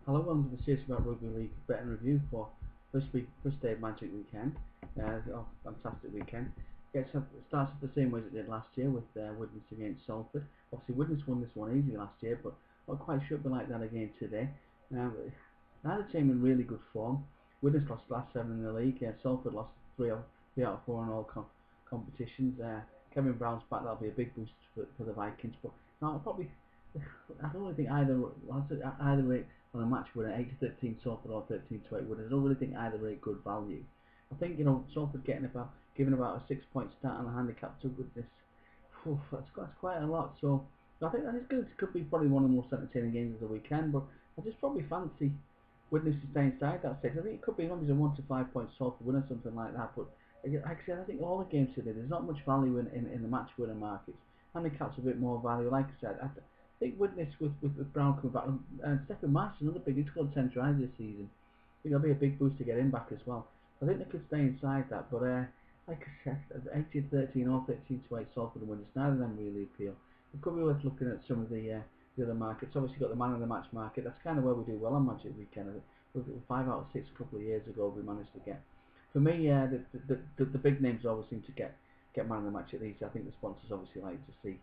Hello, welcome to the series about Rugby League betting review for first day of Magic weekend. Fantastic weekend. Starts off the same way as it did last year with Widnes against Salford. Obviously, Widnes won this one easily last year, but not quite sure it'll be like that again today. Neither team in really good form. Widnes lost last 7 in the league. Salford lost 3 out of 4 in all competitions. Kevin Brown's back. That'll be a big boost for the Vikings. But no, probably I don't really think either rate on a match winner 8-13 Salford or 13-8 winner. I don't really think either rate good value. I think Salford giving about a 6-point start on the handicap to Goodness. That's quite a lot. So I think could be probably one of the most entertaining games of the weekend. But I just probably fancy Widnes to stay inside that 6. I think it could be maybe a 1 to 5 point Salford winner, something like that. But like I said, I think all the games today there's not much value in the match winner markets. Handicap's a bit more value. Like I said, I think Widnes with Brown coming back and Stephen Marsh, another big. He's scored 10 tries this season. I think it'll be a big boost to get him back as well. I think they could stay inside that, but like I said, 18-13 or 13-8 Salford and Widnes, neither of them really appeal. It could be worth looking at some of the other markets. Obviously, got the man of the match market. That's kind of where we do well on Magic Weekend. With 5 out of 6 a couple of years ago, we managed to get. For me, the big names always seem to get man of the match at these. I think the sponsors obviously like to see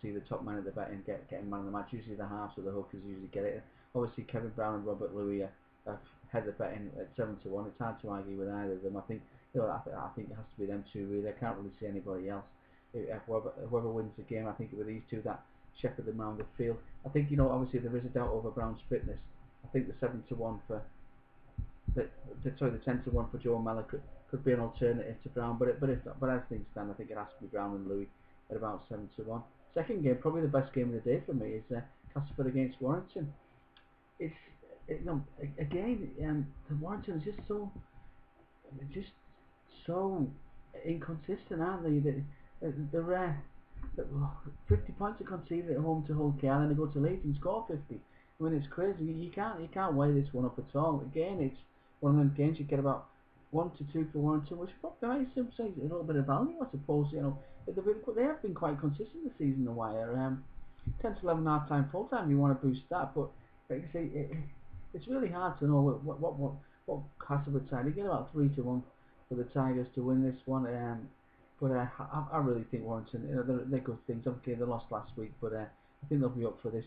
the top man of the bet and getting man of the match. Usually the halves or the hookers usually get it. Obviously Kevin Brown and Robert Louis have head the betting at 7-1. It's hard to argue with either of them. I think I think it has to be them two really. I can't really see anybody else. Whoever wins the game, I think with these two that shepherd them round the field. I think obviously there is a doubt over Brown's fitness. I think the 7-1 for the 10-1 for Joe Mellor could be an alternative to Brown, but as things stand, I think it has to be Brown and Louis at about 7-1. Second game, probably the best game of the day for me, is Castleford against Warrington. Again, the Warrington is just so inconsistent, aren't they? They're 50 points are conceded at home to Hull KR, and then they go to Leeds and score 50. I mean, it's crazy. You can't weigh this one up at all. Again, it's one of them games you get about 1 to 2 for Warrington, which probably I say a little bit of value, I suppose. They have been quite consistent this season. The Wire 10 to 11 half time, full time. You want to boost that, but like I say, it's really hard to know what Castleford side. You get about 3-1 for the Tigers to win this one. But I really think Warrington, they're good things. Obviously they lost last week, but I think they'll be up for this.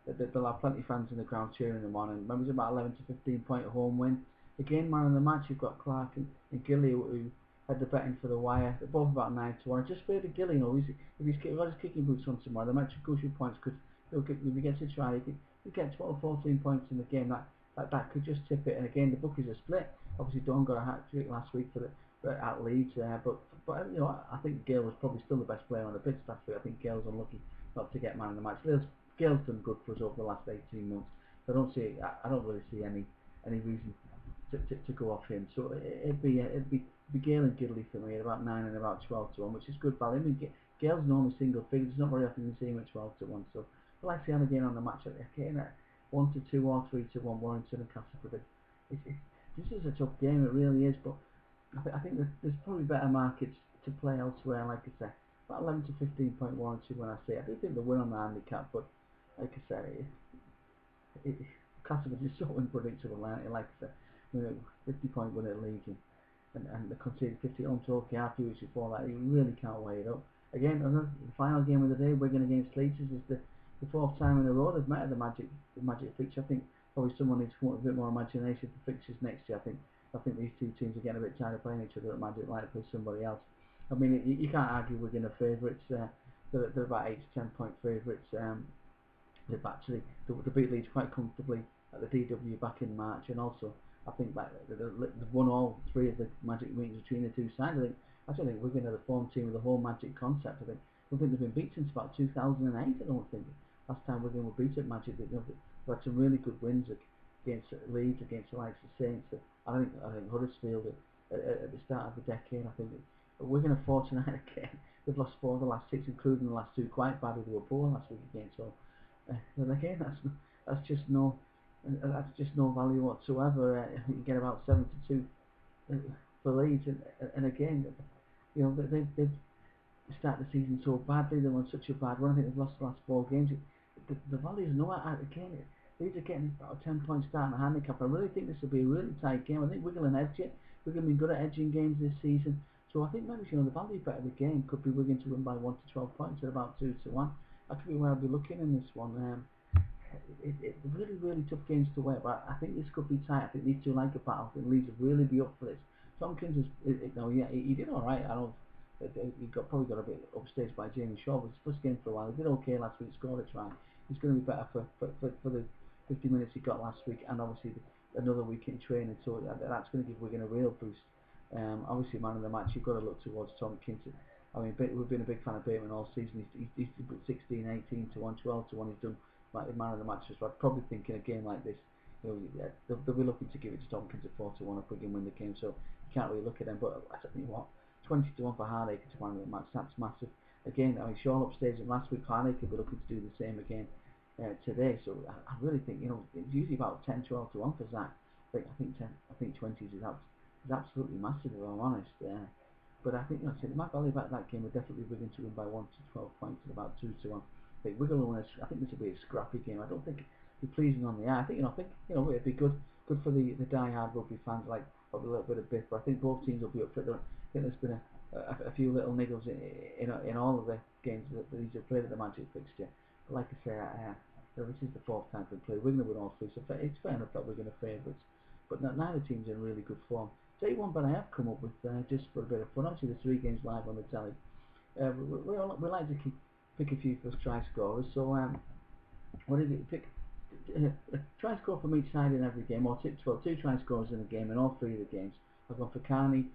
They'll have plenty of fans in the ground cheering them on. And remember, it's about 11 to 15 point home win. Again, man of the match, you've got Clark and Gilly who had the betting for the Wire. They're both about 9-1. I just favour Gilly. If he's got his kicking boots on tomorrow, the match crucial points could. If he gets a try, he get 12, 14 points in the game. That could just tip it. And again, the bookies are split. Obviously, Dawn got a hat trick last week at Leeds, but I think Gale was probably still the best player on the pitch last week. I think Gale's unlucky not to get man of the match. Gale's done good for us over the last 18 months. I don't really see any reason to go off him. So it'd be Gale and Gidley for me at about 9 and about 12-1, which is good value. I mean, Gale's normally single figures. It's not very often you see him at 12-1. So I like to see him again on the match again at 1-2 or 3-1 Warrington and Castleford. This is a tough game. It really is, but I think there's probably better markets to play elsewhere. Like I say, about 11 to 15 point Warrington when I say I do think they'll win on the handicap, but like I say, Castleford is so unpredictable. Like I said, 50 point win at Legion and they conceded 50 on to OKR a few weeks before that. You really can't weigh it up. Again, the final game of the day, Wigan against Leeds, is the 4th time in a row they've met at the Magic fixture. I think probably someone needs to come up with a bit more imagination for fixtures next year. I think these two teams are getting a bit tired of playing each other at Magic, like to play somebody else. I mean, you can't argue Wigan are favourites. They're about 8 to 10 point favourites. They've actually they beat Leeds quite comfortably at the DW back in March, and also I think that they've won all 3 of the Magic meetings between the two sides. I think Wigan are the form team of the whole Magic concept. I don't think they've been beat since about 2008. I don't think last time Wigan were beat at Magic. They've had some really good wins against Leeds, against the likes of Saints. I think Huddersfield at the start of the decade. I think Wigan are fortunate again. They've lost 4 of the last 6, including the last 2 quite badly. They were poor last week again. So and again, that's just no value whatsoever. You get about 7-2 for Leeds, and again, they've started the season so badly. They won such a bad run. I think they've lost the last 4 games. The value is nowhere. Again, Leeds are getting about a 10-point start in the handicap. I really think this will be a really tight game. I think Wigan and edge it. Wigan have been good at edging games this season. So I think maybe the value bet of the game could be Wigan to win by 1 to 12 points at about 2 to 1. That could be where I'll be looking in this one. It's really tough games to win, but I think this could be tight. I think these two like a battle. I think Leeds will really be up for this. Tompkins he did all right. I know he probably got a bit upstaged by Jamie Shaw, but his first game for a while. He did okay last week, scored a try. He's going to be better for the 50 minutes he got last week, and obviously another week in training. So that's going to give Wigan a real boost. Obviously, man of the match, you've got to look towards Tompkins. I mean, we've been a big fan of Bateman all season. He's 16, 18 to 1, 12 to 1. He's done like man of the match. So I'd probably think in a game like this, they'll be looking to give it to Tompkins at 4 to 1 if Wigan win the game. So you can't really look at them. But I don't know what, 20 to 1 for Harnaker to man of the match. That's massive. Again, I mean, Shaw upstaged him last week. Harnaker will be looking to do the same again today. So I really think it's usually about 10, 12 to 1 for Zach. I think 20s is absolutely massive if I'm honest. But I think my value about that game would definitely be Wigan to win by 1 to 12 points at about 2 to 1. I think Wigan will win. I think this will be a scrappy game. I don't think it'll be pleasing on the eye. I think it'd be good for the die-hard rugby fans, like probably a little bit of biff. But I think both teams will be up for it. I think there's been a few little niggles in all of the games that these have played at the Magic fixture. But like I say, this is the fourth time we play. Wigan have won all three, so it's fair enough that we're going to favourites. But neither team's in really good form. Tell you one, but I have come up with just for a bit of fun. Obviously, there's 3 games live on the telly. We like to pick a few first try scorers. So what is it? Pick try score from each side in every game, or 2 try scorers in a game in all 3 of the games. I've gone for Carney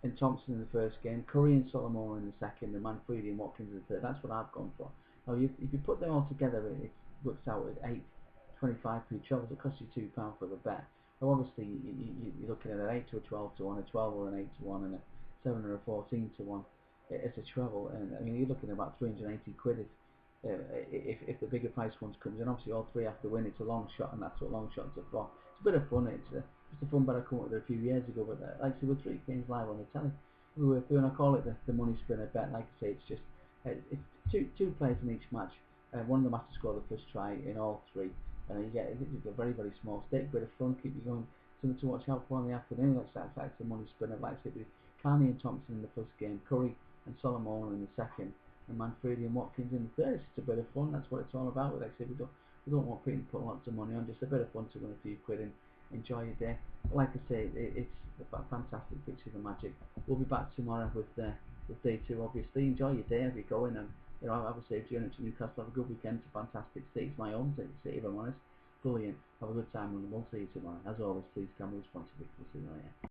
and Thompson in the first game, Curry and Solomon in the second, and Manfredi and Watkins in the third. That's what I've gone for. Now, if you put them all together, it works out at 8.25 per travel. It costs you £2 for the bet. Now, obviously, you're looking at an 8 to a 12 to 1, a 12 or an 8 to 1, and a 7 or a 14 to 1 as a travel. And I mean, you're looking at about 380 quid if the bigger price ones comes in. Obviously, all 3 have to win. It's a long shot, and that's what long shots are for. It's a bit of fun. It's a fun bet I come up with a few years ago. But like I say, with 3 games live on the telly, we were doing. I call it the money spinner bet. Like I say, it's just it's two players in each match. One of them has to score the first try in all 3. And you get a very small stake, bit of fun, keep you going. Something to watch out for in the afternoon. That's the money spinner. Like I said, with Carney and Thompson in the first game, Curry and Solomon in the second, and Manfredi and Watkins in the third. It's just a bit of fun. That's what it's all about. Like I said, we don't want people to put lots of money on. Just a bit of fun to win a few quid and enjoy your day. But like I say, it's a fantastic picture of the Magic. We'll be back tomorrow with day 2. Obviously, enjoy your day if you're going, and have a safe journey to Newcastle. Have a good weekend. It's a fantastic city. It's my own city, if I'm honest. Brilliant. Have a good time, and we'll see you tomorrow. As always, please come responsibly. We'll see you later.